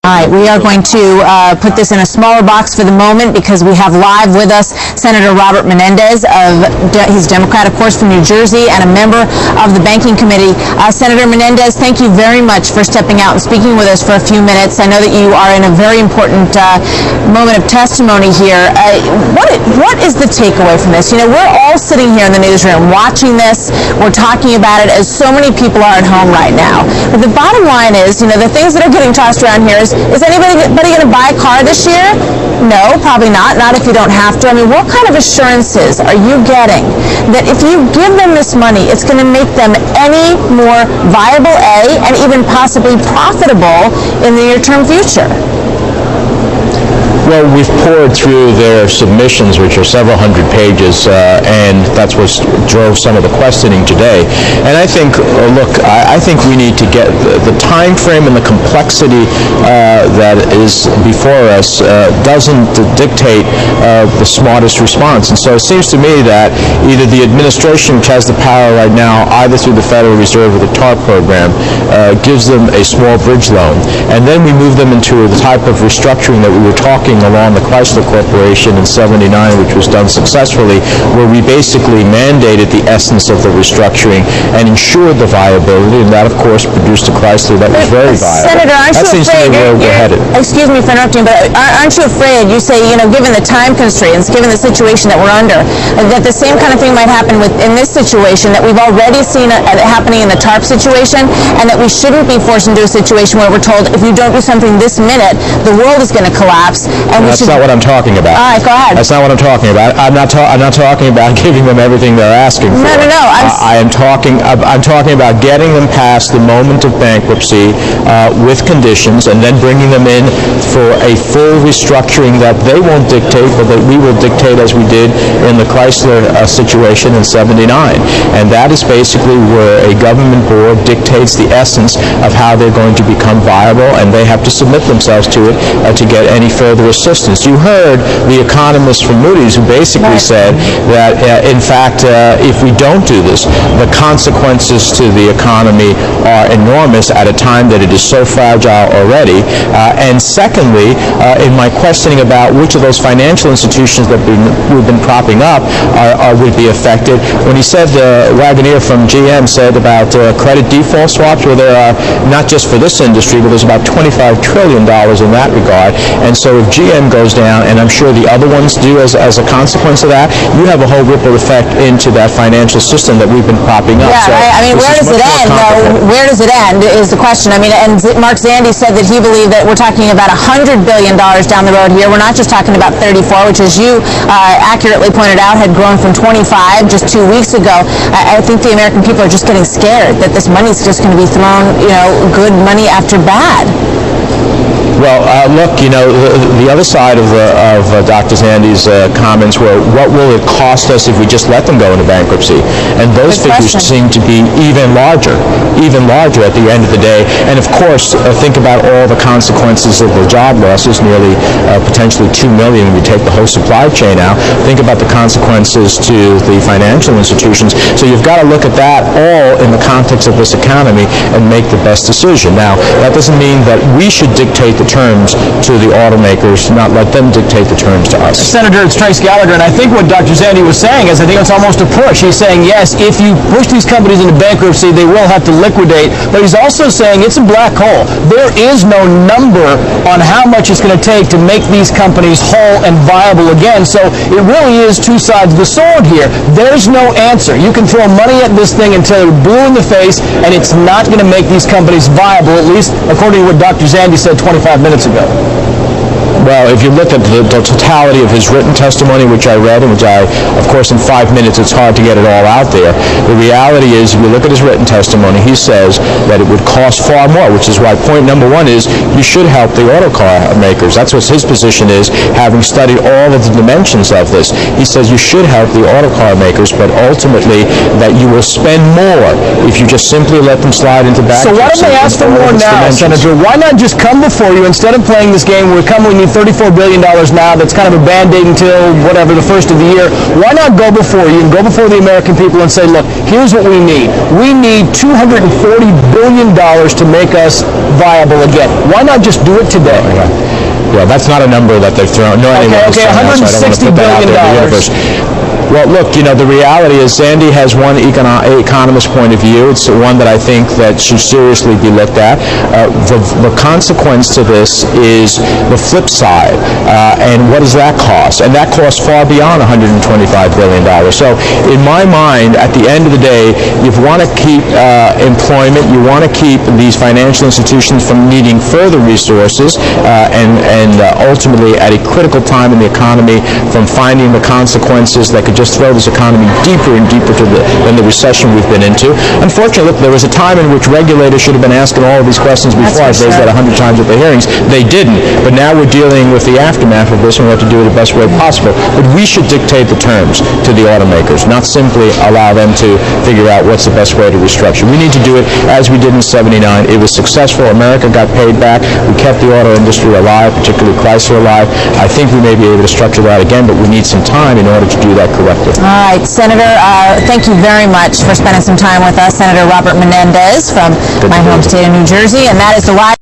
All right, we are going to put this in a smaller box for the moment because we have live with us Senator Robert Menendez. He's a Democrat, of course, from New Jersey and a member of the Banking Committee. Senator Menendez, thank you very much for stepping out and speaking with us for a few minutes. I know that you are in a very important moment of testimony here. What is the takeaway from this? You know, we're all sitting here in the newsroom watching this. We're talking about it as so many people are at home right now. But the bottom line is, you know, the things that are getting tossed around here is anybody going to buy a car this year? No, probably not. Not if you don't have to. I mean, what kind of assurances are you getting that if you give them this money, it's going to make them any more viable, and even possibly profitable in the near-term future? Well, we've poured through their submissions, which are several hundred pages, and that's what drove some of the questioning today. And I think, look, I think we need to get the time frame and the complexity that is before us doesn't dictate the smartest response. And so it seems to me that either the administration, which has the power right now, either through the Federal Reserve or the TARP program, gives them a small bridge loan, and then we move them into the type of restructuring that we were talking along the Chrysler Corporation in '79, which was done successfully, where we basically mandated the essence of the restructuring and ensured the viability, and that, of course, produced a Chrysler that was very viable. Senator, aren't you afraid where we're headed. Excuse me for interrupting, but aren't you afraid, you say, you know, given the time constraints, given the situation that we're under, that the same kind of thing might happen in this situation that we've already seen happening in the TARP situation, and that we shouldn't be forced into a situation where we're told if you don't do something this minute, the world is going to collapse, and That's not what I'm talking about. All right, go ahead. That's not what I'm talking about. I'm not talking about giving them everything they're asking for. No. I'm talking about getting them past the moment of bankruptcy with conditions, and then bringing them in for a full restructuring that they won't dictate, but that we will dictate, as we did in the Chrysler situation in '79. And that is basically where a government board dictates the essence of how they're going to become viable, and they have to submit themselves to it to get any further assistance. You heard the economist from Moody's who basically said that, in fact, if we don't do this, the consequences to the economy are enormous at a time that it is so fragile already. And secondly, in my questioning about which of those financial institutions that we've been propping up would be affected, when he said, Wagoneer from GM said about credit default swaps, where there are, not just for this industry, but there's about $25 trillion in that regard. And so if GM goes down, and I'm sure the other ones do as a consequence of that, you have a whole ripple effect into that financial system that we've been propping up. Yeah, so I mean, where does it end, though? Where does it end is the question. I mean, and Mark Zandi said that he believed that we're talking about $100 billion down the road here. We're not just talking about 34, which, as you accurately pointed out, had grown from 25 just 2 weeks ago. I think the American people are just getting scared that this money is just going to be thrown, you know, good money after bad. Well, look, you know, the other side of Dr. Zandi's comments were, what will it cost us if we just let them go into bankruptcy? And those figures seem to be even larger at the end of the day. And of course, think about all the consequences of the job losses, nearly potentially 2 million when we take the whole supply chain out. Think about the consequences to the financial institutions. So you've got to look at that all in the context of this economy and make the best decision. Now, that doesn't mean that we should dictate the terms to the automakers, not let them dictate the terms to us. Senator, it's Trace Gallagher, and I think what Dr. Zandi was saying is, I think it's almost a push. He's saying, yes, if you push these companies into bankruptcy, they will have to liquidate, but he's also saying it's a black hole. There is no number on how much it's going to take to make these companies whole and viable again, so it really is two sides of the sword here. There's no answer. You can throw money at this thing until you're blue in the face, and it's not going to make these companies viable, at least according to what Dr. Zandi said 25 minutes ago. Well, if you look at the totality of his written testimony, which I read, and which of course, in 5 minutes, it's hard to get it all out there. The reality is, if you look at his written testimony, he says that it would cost far more, which is why point number one is you should help the auto car makers. That's what his position is, having studied all of the dimensions of this. He says you should help the auto car makers, but ultimately that you will spend more if you just simply let them slide into bankruptcy. So why don't they ask for more now, Senator? Why not just come before you instead of playing this game where we need $34 billion now. That's kind of a Band-Aid until whatever, the first of the year. Why not go before you and go before the American people and say, look, here's what we need. We need $240 billion to make us viable again. Why not just do it today? Well, that's not a number that they've thrown. No, okay, $160 billion. Well, look, the reality is Sandy has one economist point of view. It's one that I think that should seriously be looked at. The consequence to this is the flip side. And what does that cost? And that costs far beyond $125 billion. So in my mind, at the end of the day, you want to keep employment, you want to keep these financial institutions from needing further resources, and ultimately at a critical time in the economy from finding the consequences that could just throw this economy deeper and deeper than the recession we've been into. Unfortunately, there was a time in which regulators should have been asking all of these questions before. I've raised that 100 times at the hearings. They didn't. But now we're dealing with the aftermath of this, and we have to do it the best way possible. But we should dictate the terms to the automakers, not simply allow them to figure out what's the best way to restructure. We need to do it as we did in '79. It was successful. America got paid back. We kept the auto industry alive, particularly Chrysler alive. I think we may be able to structure that again, but we need some time in order to do that correctly. All right, Senator, thank you very much for spending some time with us. Senator Robert Menendez from my home state of New Jersey, and that is the live